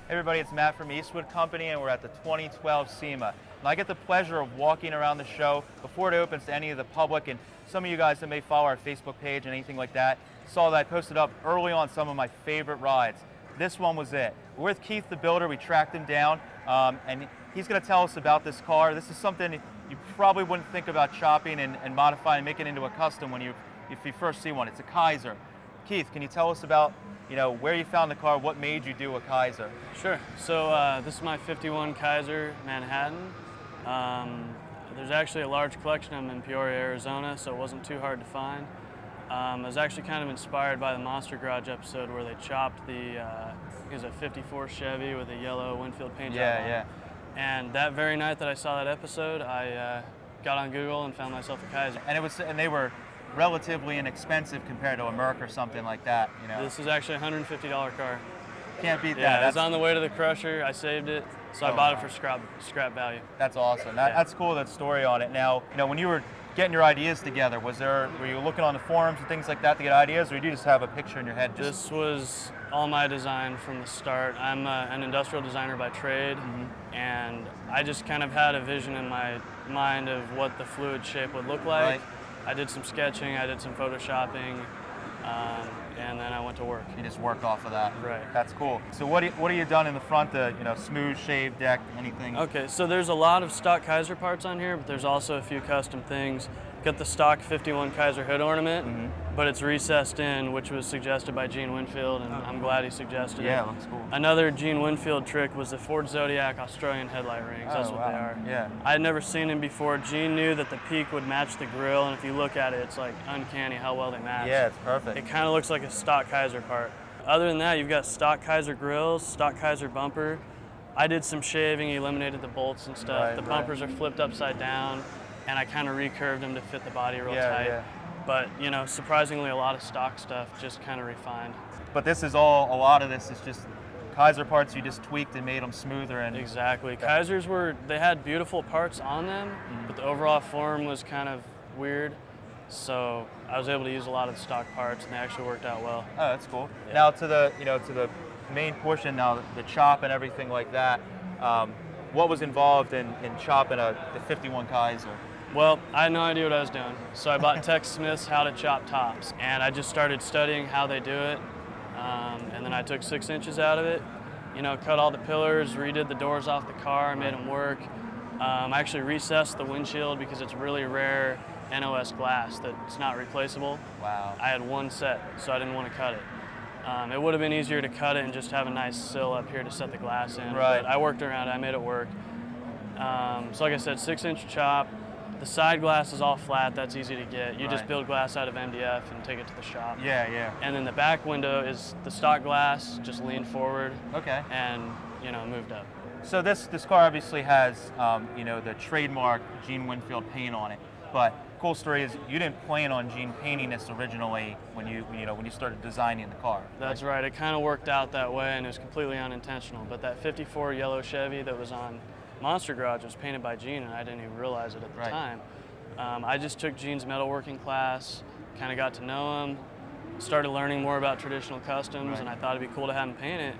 Hey everybody, it's Matt from Eastwood Company, and we're at the 2012 SEMA. And I get the pleasure of walking around the show before it opens to any of the public, and some of you guys that may follow our Facebook page and anything like that saw that I posted up early on some of my favorite rides. This one was it. We're with Keith the Builder. We tracked him down, and he's going to tell us about this car. This is something you probably wouldn't think about chopping and modifying and making into a custom if you first see one. It's a Kaiser. Keith, can you tell us about where you found the car, what made you do a Kaiser? Sure. So this is my 51 Kaiser Manhattan. There's actually a large collection of them in Peoria, Arizona, so it wasn't too hard to find. I was actually kind of inspired by the Monster Garage episode where they chopped it was a 54 Chevy with a yellow Winfield paint job on it. Yeah. And that very night that I saw that episode, I got on Google and found myself a Kaiser. And they were relatively inexpensive compared to a Merc or something like that. This is actually a $150 car. Can't beat that. Yeah, it was on the way to the crusher. I saved it, so I bought it for scrap value. That's awesome. That's cool, that story on it. Now, when you were getting your ideas together, were you looking on the forums and things like that to get ideas, or did you just have a picture in your head? This was all my design from the start. I'm an industrial designer by trade, and I just kind of had a vision in my mind of what the fluid shape would look like. Right. I did some sketching, I did some photoshopping, and then I went to work. You just worked off of that. Right. That's cool. So what have you done in the front? Smooth, shaved deck, anything? Okay, so there's a lot of stock Kaiser parts on here, but there's also a few custom things. Got the stock 51 Kaiser hood ornament, but it's recessed in, which was suggested by Gene Winfield, and I'm glad he suggested it. Yeah, looks cool. Another Gene Winfield trick was the Ford Zodiac Australian headlight rings. That's what they are. Yeah. I had never seen them before. Gene knew that the peak would match the grill, and if you look at it, it's like uncanny how well they match. Yeah, it's perfect. It kind of looks like a stock Kaiser part. Other than that, you've got stock Kaiser grills, stock Kaiser bumper. I did some shaving, eliminated the bolts and stuff. Right, the bumpers are flipped upside down, and I kind of recurved them to fit the body real tight. Yeah. But, surprisingly, a lot of stock stuff just kind of refined. But a lot of this is just Kaiser parts you just tweaked and made them smoother. And Exactly. Kaisers they had beautiful parts on them, but the overall form was kind of weird. So I was able to use a lot of the stock parts, and they actually worked out well. Oh, that's cool. Yeah. Now to the main portion, now the chop and everything like that. What was involved in chopping the 51 Kaiser? Well, I had no idea what I was doing, so I bought Tex Smith's How to Chop Tops, and I just started studying how they do it, and then I took 6 inches out of it, cut all the pillars, redid the doors off the car, made them work. I actually recessed the windshield because it's really rare NOS glass that's not replaceable. Wow. I had one set, so I didn't want to cut it. It would have been easier to cut it and just have a nice sill up here to set the glass in, Right. but I worked around it, I made it work. So like I said, 6-inch chop. The side glass is all flat, that's easy to get. You just build glass out of MDF and take it to the shop. Yeah. And then the back window is the stock glass, just leaned forward. Okay. And, moved up. So this car obviously has the trademark Gene Winfield paint on it, but cool story is you didn't plan on Gene painting this originally when you started designing the car. That's right. It kind of worked out that way, and it was completely unintentional. But that 54 yellow Chevy that was on Monster Garage was painted by Gene, and I didn't even realize it at the time. I just took Gene's metalworking class, kind of got to know him, started learning more about traditional customs, and I thought it'd be cool to have him paint it,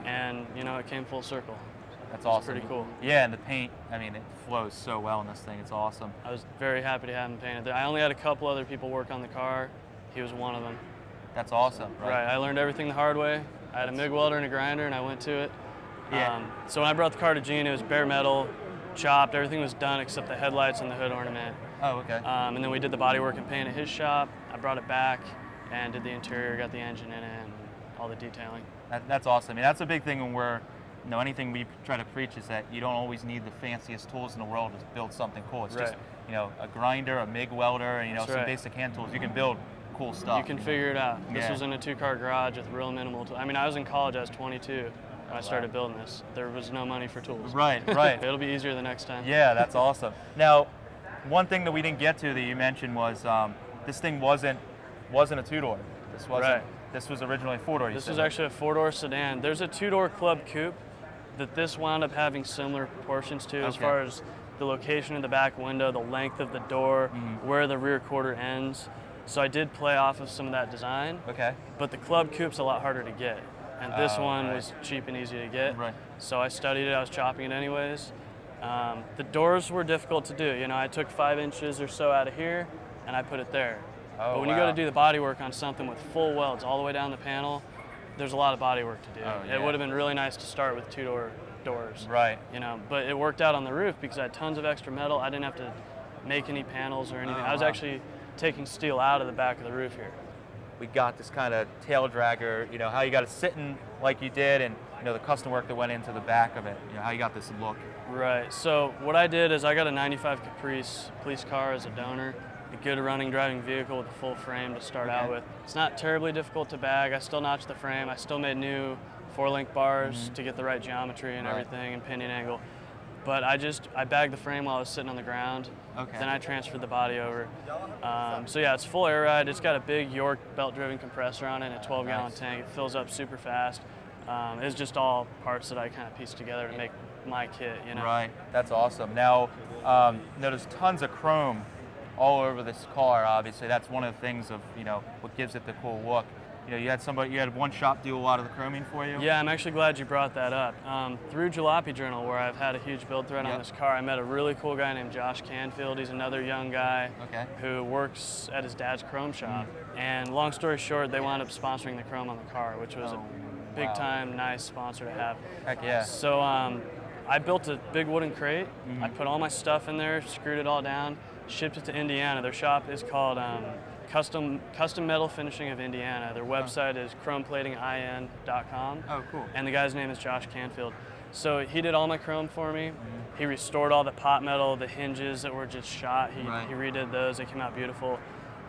and it came full circle. That's awesome. Pretty cool. Yeah, and the paint, it flows so well in this thing. It's awesome. I was very happy to have him paint it. I only had a couple other people work on the car. He was one of them. That's awesome. Right. I learned everything the hard way. I had a MIG welder and a grinder, and I went to it. Yeah. So when I brought the car to Gene, it was bare metal, chopped. Everything was done except the headlights and the hood ornament. Oh, okay. And then we did the bodywork and paint at his shop. I brought it back and did the interior, got the engine in it, and all the detailing. That's awesome. That's a big thing when we're, anything we try to preach is that you don't always need the fanciest tools in the world to build something cool. It's just, a grinder, a MIG welder, and some basic hand tools. You can build cool stuff. You can figure it out. This Yeah. was in a 2-car garage with real minimal tools. I was in college, I was 22 when I started building this. There was no money for tools. Right. It'll be easier the next time. Yeah, that's awesome. Now, one thing that we didn't get to that you mentioned was this thing wasn't a two-door. This wasn't. This was originally a 4-door. This was actually a 4-door sedan. There's a 2-door club coupe that this wound up having similar proportions to as far as the location of the back window, the length of the door, where the rear quarter ends. So I did play off of some of that design. Okay. But the club coupe's a lot harder to get. and this one was cheap and easy to get. Right. So I studied it. I was chopping it anyways. The doors were difficult to do. You know, I took 5 inches or so out of here, and I put it there. But when you go to do the body work on something with full welds all the way down the panel, there's a lot of body work to do. It would have been really nice to start with 2-door doors. Right. You know, but it worked out on the roof because I had tons of extra metal. I didn't have to make any panels or anything. I was actually taking steel out of the back of the roof here. We got this kind of tail dragger, you know, how you got it sitting like you did, and you know the custom work that went into the back of it, you know, how you got this look. Right, so what I did is I got a 95 Caprice police car as a donor, a good running driving vehicle with a full frame to start out with. It's not terribly difficult to bag. I still notched the frame. I still made new 4-link bars to get the right geometry and everything and pinion angle. But I bagged the frame while I was sitting on the ground. Then I transferred the body over. So yeah, it's full air ride. It's got a big York belt-driven compressor on it and a 12-gallon tank. It fills up super fast. It's just all parts that I kind of pieced together to make my kit, you know. Right, that's awesome. Now, there's tons of chrome all over this car. Obviously, that's one of the things of what gives it the cool look. You know, you had one shop do a lot of the chroming for you. Yeah, I'm actually glad you brought that up. Through Jalopy Journal, where I've had a huge build thread on this car, I met a really cool guy named Josh Canfield. He's another young guy who works at his dad's chrome shop. And long story short, they wound up sponsoring the chrome on the car, which was a big time, nice sponsor to have. Heck yeah. So I built a big wooden crate. I put all my stuff in there, screwed it all down, shipped it to Indiana. Their shop is called Custom Metal Finishing of Indiana. Their website is chromeplatingin.com. Oh, cool. And the guy's name is Josh Canfield. So he did all my chrome for me. He restored all the pot metal, the hinges that were just shot. He redid those. They came out beautiful.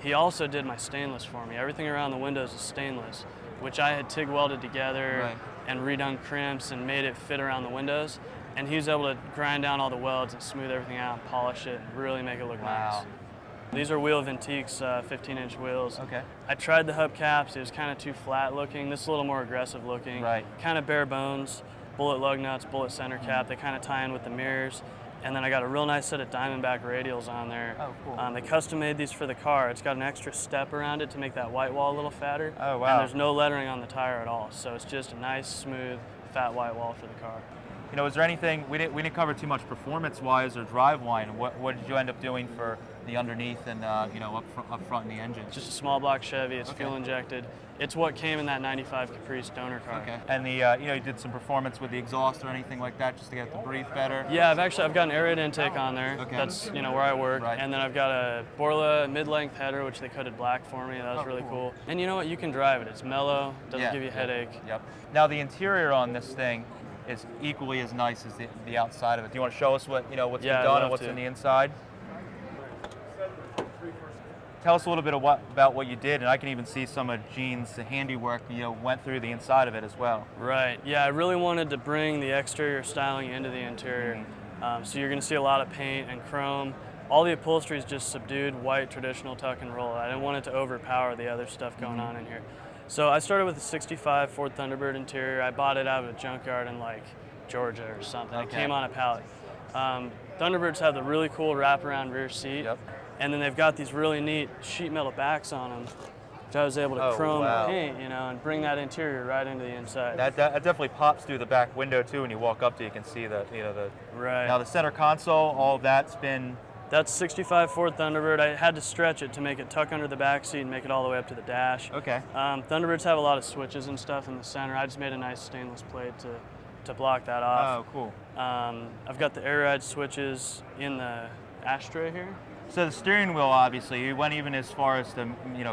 He also did my stainless for me. Everything around the windows is stainless, which I had TIG welded together and redone crimps and made it fit around the windows. And he was able to grind down all the welds and smooth everything out and polish it and really make it look nice. These are Wheel Vintiques 15-inch wheels. I tried the hubcaps. It was kind of too flat looking. This is a little more aggressive looking. Kind of bare bones. Bullet lug nuts, bullet center cap. They kind of tie in with the mirrors. And then I got a real nice set of Diamondback radials on there. Oh, cool. They custom made these for the car. It's got an extra step around it to make that white wall a little fatter. Oh, wow. And there's no lettering on the tire at all. So it's just a nice, smooth, fat white wall for the car. You know, is there anything, we didn't cover too much performance-wise or driveline. What did you end up doing for the underneath and, up front in the engine? Just a small block Chevy. It's fuel injected. It's what came in that 95 Caprice donor car. And you did some performance with the exhaust or anything like that just to get it to breathe better? Yeah, I've got an air raid intake on there. That's, where I work. And then I've got a Borla mid-length header, which they coated black for me. That was really cool. And you know what? You can drive it. It's mellow. Doesn't give you a headache. Now, the interior on this thing is equally as nice as the outside of it. Do you want to show us what's been done and what's in the inside? Tell us a little bit about what you did, and I can even see some of Gene's handiwork went through the inside of it as well. Right, yeah, I really wanted to bring the exterior styling into the interior. So you're going to see a lot of paint and chrome. All the upholstery is just subdued white traditional tuck and roll. I didn't want it to overpower the other stuff going on in here. So I started with a 65 Ford Thunderbird interior. I bought it out of a junkyard in like Georgia or something. It came on a pallet. Thunderbirds have the really cool wraparound rear seat. And then they've got these really neat sheet metal backs on them, which I was able to chrome and paint, and bring that interior right into the inside. That definitely pops through the back window too. When you walk up to it, you can see the Now the center console, all of that's been. That's 65 Ford Thunderbird. I had to stretch it to make it tuck under the back seat and make it all the way up to the dash. Thunderbirds have a lot of switches and stuff in the center. I just made a nice stainless plate to block that off. Oh, cool. I've got the air ride switches in the ashtray here. So the steering wheel, obviously, you went even as far as to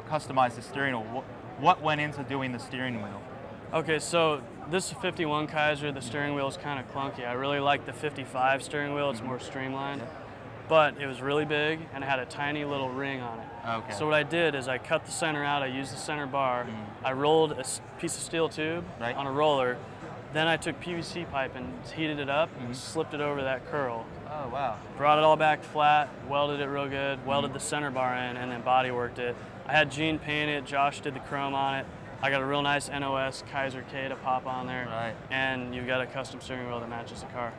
customize the steering wheel. What went into doing the steering wheel? Okay, so this is a 51 Kaiser. The steering wheel is kind of clunky. I really like the 55 steering wheel. It's more streamlined. But it was really big and it had a tiny little ring on it. So what I did is I cut the center out. I used the center bar. I rolled a piece of steel tube on a roller. Then I took PVC pipe and heated it up and slipped it over that curl. Oh, wow. Brought it all back flat, welded it real good, welded the center bar in, and then body worked it. I had Gene paint it, Josh did the chrome on it. I got a real nice NOS Kaiser K to pop on there. And you've got a custom steering wheel that matches the car.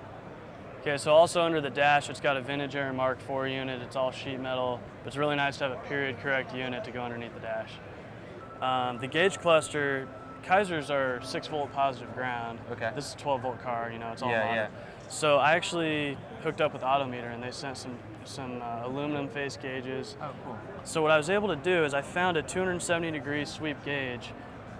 Okay, so also under the dash, it's got a vintage era Mark IV unit. It's all sheet metal. But it's really nice to have a period correct unit to go underneath the dash. The gauge cluster Kaisers are 6-volt positive ground. Okay. This is a 12-volt car, you know, it's all Yeah, modern. yeah. So I actually hooked up with Autometer, and they sent some aluminum face gauges. Oh, cool. So what I was able to do is I found a 270-degree sweep gauge,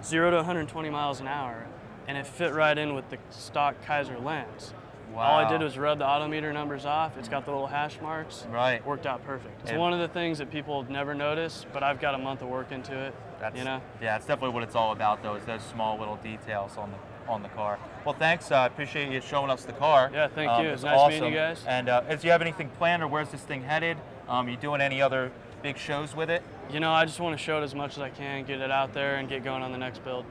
0 to 120 miles an hour, and it fit right in with the stock Kaiser lens. Wow. All I did was rub the Autometer numbers off. It's got the little hash marks. Right. Worked out perfect. It's And one of the things that people never notice, but I've got a month of work into it. That's, you know? Yeah, that's definitely what it's all about, though, is those small little details on the car. Well, thanks. I appreciate you showing us the car. Yeah, thank you. It's Nice awesome. meeting you guys. And do you have anything planned, or where's this thing headed? You doing any other big shows with it? You know, I just want to show it as much as I can, get it out there, and get going on the next build.